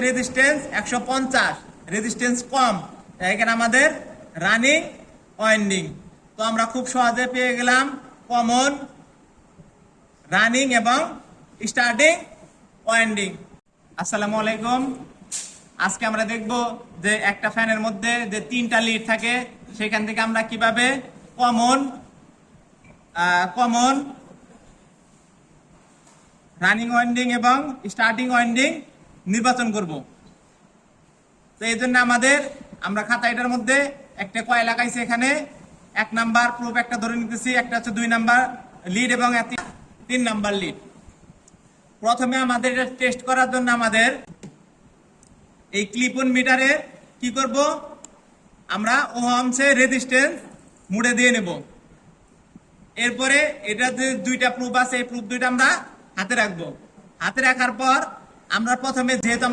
Resistance 150, resistance কম, এখানে আমাদের running winding. তো আমরা খুব সহজে পেয়ে গেলাম কমন, রানিং এবং স্টার্টিং ওয়াইন্ডিং। আসসালামু আলাইকুম। আজকে আমরা দেখব যে একটা ফ্যানের মধ্যে যে 3টা লিড থাকে সেখান থেকে আমরা কিভাবে কমন, রানিং ওয়াইন্ডিং এবং স্টার্টিং ওয়াইন্ডিং নির্বাচন করব। তো এই জন্য আমরা খাতাটার মধ্যে একটা কয়েল লাগাইছি। এখানে 1 নাম্বার প্রুফ একটা ধরে নিতেছি, একটা হচ্ছে 2 নাম্বার লিড এবং 3 নাম্বার লিড। প্রথমে আমাদের এটা টেস্ট করার জন্য আমাদের এই ক্লিপ অন মিটারে কি করব, আমরা ওহমসে রেজিস্ট্যান্স মুড়ে দিয়ে নেব। এরপরে এটা যে 2টা প্রুফ আছে এই প্রুফ 2টা আমরা হাতে রাখবো। হাতে রাখার পর আমরা প্রথমে যেহেতু আমরা